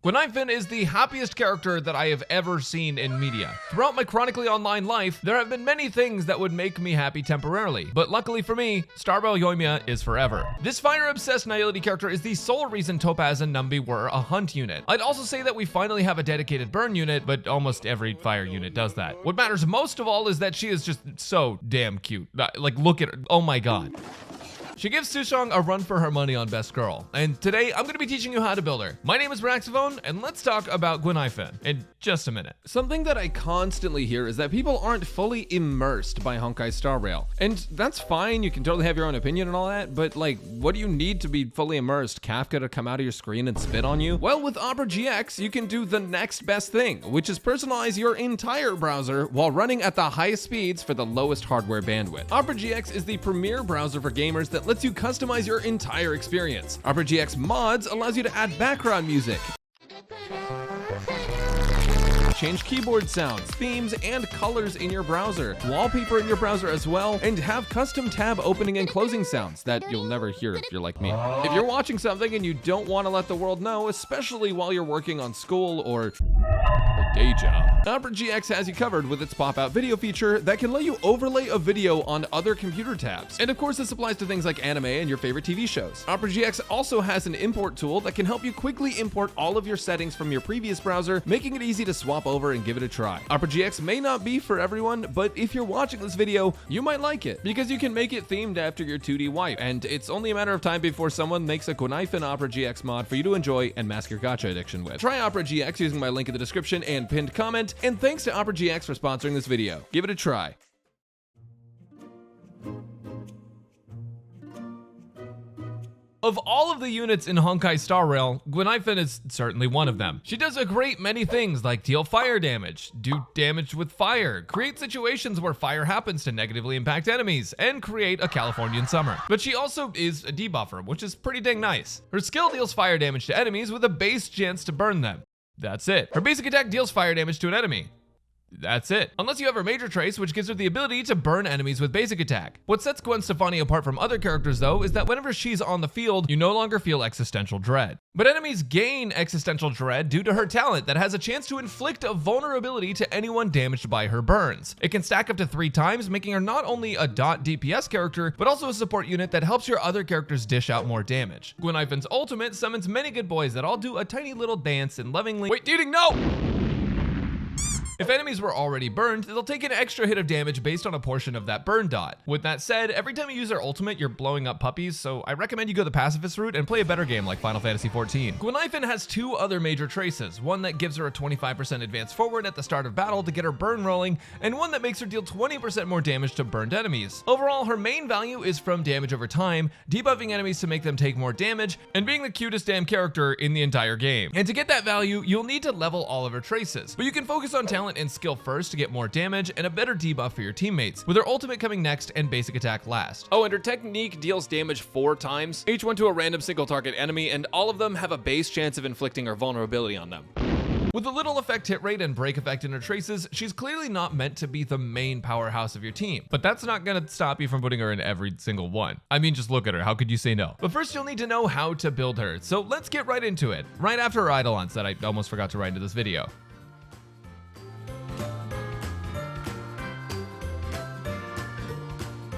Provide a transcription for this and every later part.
Guinaifen is the happiest character that I have ever seen in media. Throughout my chronically online life, there have been many things that would make me happy temporarily, but luckily for me, Starbell Yoimiya is forever. This fire-obsessed Nihility character is the sole reason Topaz and Numby were a hunt unit. I'd also say that we finally have a dedicated burn unit, but almost every fire unit does that. What matters most of all is that she is just so damn cute. Like, look at her. Oh my god. She gives Sushong a run for her money on Best Girl, and today I'm going to be teaching you how to build her. My name is Braxophone, and let's talk about Guinaifen in just a minute. Something that I constantly hear is that people aren't fully immersed by Honkai Star Rail, and that's fine, you can totally have your own opinion and all that, but like, what do you need to be fully immersed? Kafka to come out of your screen and spit on you? Well, with Opera GX, you can do the next best thing, which is personalize your entire browser while running at the highest speeds for the lowest hardware bandwidth. Opera GX is the premier browser for gamers that lets you customize your entire experience. Opera GX Mods allows you to add background music, change keyboard sounds, themes, and colors in your browser, wallpaper in your browser as well, and have custom tab opening and closing sounds that you'll never hear if you're like me. If you're watching something and you don't want to let the world know, especially while you're working on school or a day job, Opera GX has you covered with its pop-out video feature that can let you overlay a video on other computer tabs. And of course, this applies to things like anime and your favorite TV shows. Opera GX also has an import tool that can help you quickly import all of your settings from your previous browser, making it easy to swap over and give it a try. Opera GX may not be for everyone, but if you're watching this video, you might like it because you can make it themed after your 2D wife, and it's only a matter of time before someone makes a Guinaifen Opera GX mod for you to enjoy and mask your gacha addiction with. Try Opera GX using my link in the description and pinned comment, and thanks to Opera GX for sponsoring this video. Give it a try. Of all of the units in Honkai Star Rail, Guinaifen is certainly one of them. She does a great many things like deal fire damage, do damage with fire, create situations where fire happens to negatively impact enemies, and create a Californian summer. But she also is a debuffer, which is pretty dang nice. Her skill deals fire damage to enemies with a base chance to burn them. That's it. Her basic attack deals fire damage to an enemy. That's it. Unless you have her major trace, which gives her the ability to burn enemies with basic attack. What sets Gwen Stefani apart from other characters though is that whenever she's on the field, you no longer feel existential dread. But enemies gain existential dread due to her talent that has a chance to inflict a vulnerability to anyone damaged by her burns. It can stack up to 3 times, making her not only a DPS character, but also a support unit that helps your other characters dish out more damage. Guinaifen's ultimate summons many good boys that all do a tiny little dance and lovingly— Wait, Deeding, no! If enemies were already burned, they'll take an extra hit of damage based on a portion of that burn dot. With that said, every time you use their ultimate, you're blowing up puppies, so I recommend you go the pacifist route and play a better game like Final Fantasy XIV. Guinaifen has 2 other major traces, one that gives her a 25% advance forward at the start of battle to get her burn rolling, and one that makes her deal 20% more damage to burned enemies. Overall, her main value is from damage over time, debuffing enemies to make them take more damage, and being the cutest damn character in the entire game. And to get that value, you'll need to level all of her traces, but you can focus on talent and skill first to get more damage and a better debuff for your teammates, with her ultimate coming next and basic attack last. Oh, and her technique deals damage 4 times, each one to a random single target enemy, and all of them have a base chance of inflicting her vulnerability on them. With a little effect hit rate and break effect in her traces, she's clearly not meant to be the main powerhouse of your team, but that's not gonna stop you from putting her in every single one. I mean, just look at her, how could you say no? But first you'll need to know how to build her, so let's get right into it, right after her eidolons that I almost forgot to write into this video.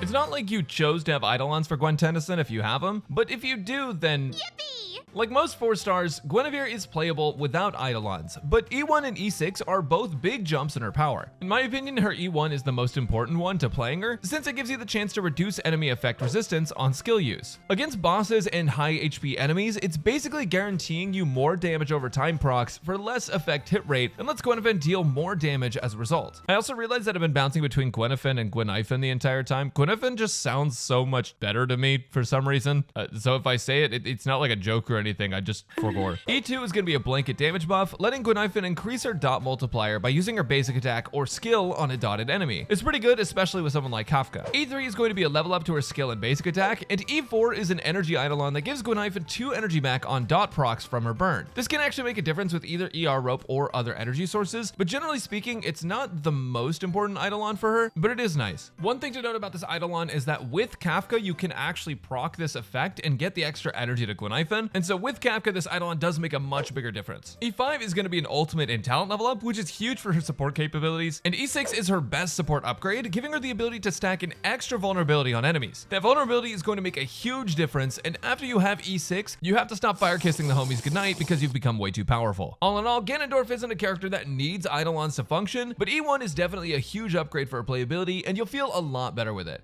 It's not like you chose to have eidolons for Gwen Tennyson if you have them, but if you do, then— Yippee! Like most 4 stars, Guinevere is playable without eidolons, but E1 and E6 are both big jumps in her power. In my opinion, her E1 is the most important one to playing her, since it gives you the chance to reduce enemy effect resistance on skill use. Against bosses and high HP enemies, it's basically guaranteeing you more damage over time procs for less effect hit rate, and lets Guinevere deal more damage as a result. I also realized that I've been bouncing between Guinaifen and Guinaifen the entire time. Guinaifen just sounds so much better to me for some reason, so if I say it, it's not like a joke or anything, I just forgot. E2 is going to be a blanket damage buff, letting Guinaifen increase her dot multiplier by using her basic attack or skill on a dotted enemy. It's pretty good, especially with someone like Kafka. E3 is going to be a level up to her skill and basic attack, and E4 is an energy eidolon that gives Guinaifen 2 energy back on dot procs from her burn. This can actually make a difference with either ER rope or other energy sources, but generally speaking, it's not the most important eidolon for her, but it is nice. One thing to note about this eidolon is that with Kafka, you can actually proc this effect and get the extra energy to Guinaifen, and so So with Kafka, this eidolon does make a much bigger difference. E5 is going to be an ultimate and talent level up, which is huge for her support capabilities, and E6 is her best support upgrade, giving her the ability to stack an extra vulnerability on enemies. That vulnerability is going to make a huge difference, and after you have E6, you have to stop fire kissing the homies goodnight because you've become way too powerful. All in all, Ganondorf isn't a character that needs eidolons to function, but E1 is definitely a huge upgrade for her playability, and you'll feel a lot better with it.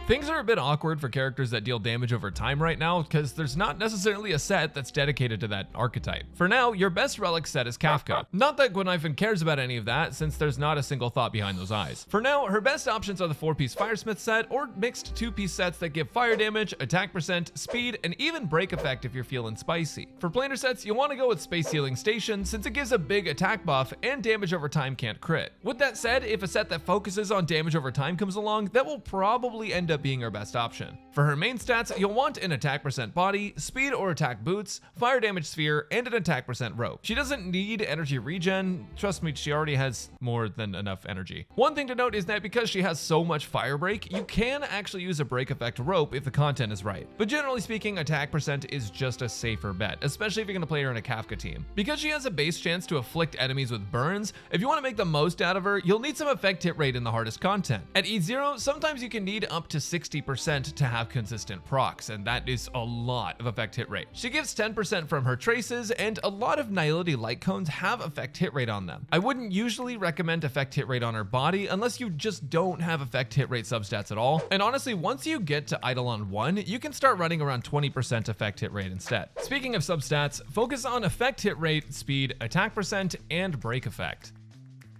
Things are a bit awkward for characters that deal damage over time right now because there's not necessarily a set that's dedicated to that archetype. For now, your best relic set is Kafka. Not that Guinaifen cares about any of that since there's not a single thought behind those eyes. For now, her best options are the 4-piece Firesmith set or mixed 2-piece sets that give fire damage, attack percent, speed, and even break effect if you're feeling spicy. For planar sets, you want to go with Space Healing Station since it gives a big attack buff and damage over time can't crit. With that said, if a set that focuses on damage over time comes along, that will probably end up being her best option. For her main stats, you'll want an attack percent body, speed or attack boots, fire damage sphere, and an attack percent rope. She doesn't need energy regen. Trust me, she already has more than enough energy. One thing to note is that because she has so much fire break, you can actually use a break effect rope if the content is right. But generally speaking, attack percent is just a safer bet, especially if you're gonna play her in a Kafka team. Because she has a base chance to afflict enemies with burns, if you want to make the most out of her, you'll need some effect hit rate in the hardest content. At E0, sometimes you can need up to 60% to have consistent procs, and that is a lot of effect hit rate. She gives 10% from her traces, and a lot of Nihility light cones have effect hit rate on them. I wouldn't usually recommend effect hit rate on her body unless you just don't have effect hit rate substats at all, and honestly, once you get to Eidolon 1, you can start running around 20% effect hit rate instead. Speaking of substats, focus on effect hit rate, speed, attack percent, and break effect.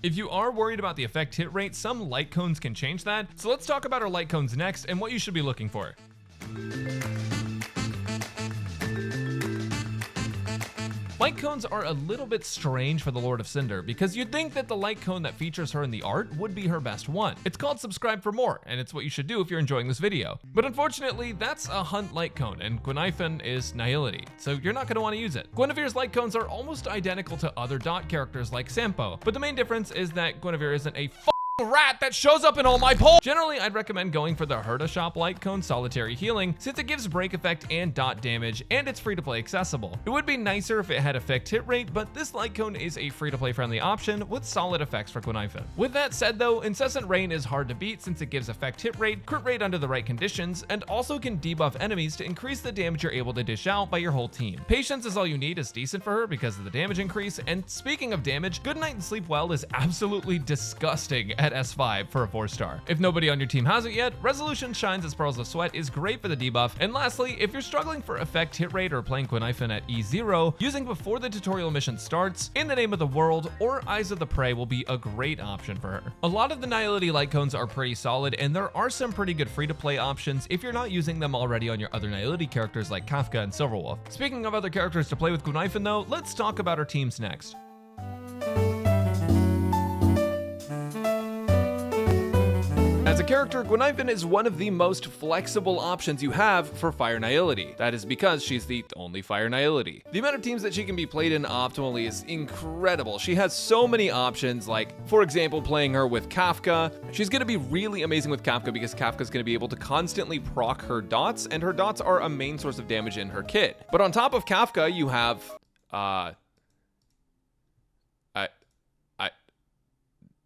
If you are worried about the effect hit rate, some light cones can change that, so let's talk about our light cones next and what you should be looking for. Light cones are a little bit strange for the Lord of Cinder because you'd think that the light cone that features her in the art would be her best one. It's called Subscribe for More, and it's what you should do if you're enjoying this video. But unfortunately, that's a Hunt light cone, and Guinaifen is Nihility, so you're not going to want to use it. Guinevere's light cones are almost identical to other dot characters like Sampo, but the main difference is that Guinevere isn't a rat that shows up in all my polls. Generally, I'd recommend going for the Herta Shop Light Cone Solitary Healing since it gives break effect and dot damage, and it's free to play accessible. It would be nicer if it had effect hit rate, but this light cone is a free to play friendly option with solid effects for Guinaifen. With that said though, Incessant Rain is hard to beat since it gives effect hit rate, crit rate under the right conditions, and also can debuff enemies to increase the damage you're able to dish out by your whole team. Patience is all you need is decent for her because of the damage increase, and speaking of damage, Good Night and Sleep Well is absolutely disgusting at S5 for a 4-star. If nobody on your team has it yet, Resolution Shines as Pearls of Sweat is great for the debuff, and lastly, if you're struggling for effect hit rate or playing Guinaifen at E0, using before the tutorial mission starts, In the Name of the World, or Eyes of the Prey will be a great option for her. A lot of the Nihility light cones are pretty solid, and there are some pretty good free-to-play options if you're not using them already on your other Nihility characters like Kafka and Silverwolf. Speaking of other characters to play with Guinaifen though, let's talk about our teams next. As a character, Guinaifen is one of the most flexible options you have for Fire Nihility. That is because she's the only Fire Nihility. The amount of teams that she can be played in optimally is incredible. She has so many options, like, for example, playing her with Kafka. She's going to be really amazing with Kafka because Kafka's going to be able to constantly proc her dots, and her dots are a main source of damage in her kit. But on top of Kafka, you have,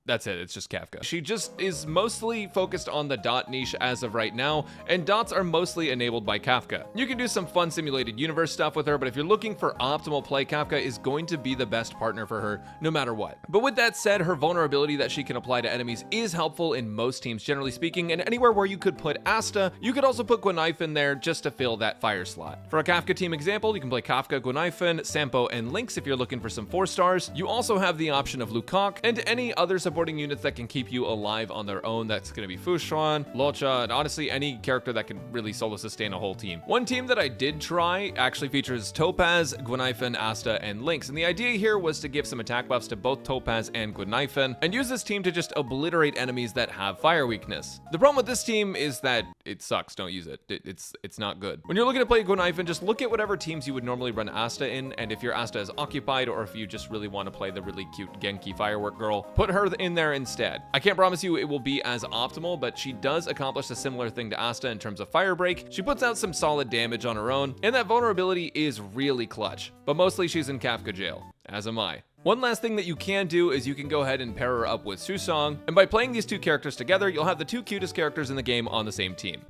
that's it, it's just Kafka. She just is mostly focused on the dot niche as of right now, and dots are mostly enabled by Kafka. You can do some fun simulated universe stuff with her, but if you're looking for optimal play, Kafka is going to be the best partner for her no matter what. But with that said, her vulnerability that she can apply to enemies is helpful in most teams generally speaking, and anywhere where you could put Asta, you could also put Guinaifen there just to fill that fire slot. For a Kafka team example, you can play Kafka, Guinaifen, Sampo, and Lynx if you're looking for some 4-stars. You also have the option of Lukac and any other supporting units that can keep you alive on their own. That's going to be Fushuan, Locha, and honestly any character that can really solo sustain a whole team. One team that I did try actually features Topaz, Guinaifen, Asta, and Lynx, and the idea here was to give some attack buffs to both Topaz and Guinaifen and use this team to just obliterate enemies that have fire weakness. The problem with this team is that it sucks. Don't use it. It's not good. When you're looking to play Guinaifen, just look at whatever teams you would normally run Asta in, and if your Asta is occupied or if you just really want to play the really cute Genki firework girl, put her in in there instead. I can't promise you it will be as optimal, but she does accomplish a similar thing to Asta in terms of fire break. She puts out some solid damage on her own, and that vulnerability is really clutch. But mostly she's in Kafka jail, as am I. One last thing that you can do is you can go ahead and pair her up with Susong, and by playing these two characters together, you'll have the two cutest characters in the game on the same team.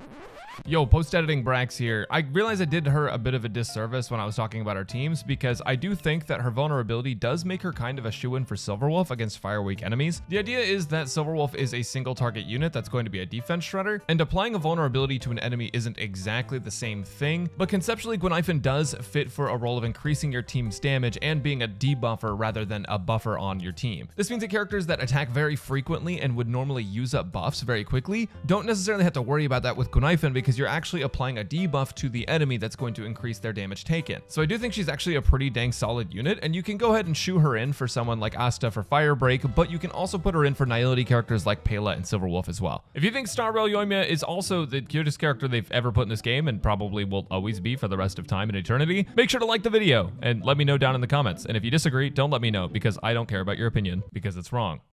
Yo, post-editing Brax here. I realize I did her a bit of a disservice when I was talking about our teams, because I do think that her vulnerability does make her kind of a shoo-in for Silverwolf against fire weak enemies. The idea is that Silverwolf is a single target unit that's going to be a defense shredder, and applying a vulnerability to an enemy isn't exactly the same thing, but conceptually Guinaifen does fit for a role of increasing your team's damage and being a debuffer rather than a buffer on your team. This means that characters that attack very frequently and would normally use up buffs very quickly don't necessarily have to worry about that with Guinaifen, because you're actually applying a debuff to the enemy that's going to increase their damage taken. So I do think she's actually a pretty dang solid unit, and you can go ahead and shoo her in for someone like Asta for fire break, but you can also put her in for Nihility characters like Pela and Silverwolf as well. If you think Star Rail Yoimiya is also the cutest character they've ever put in this game, and probably will always be for the rest of time and eternity, make sure to like the video and let me know down in the comments. And if you disagree, don't let me know, because I don't care about your opinion, because it's wrong.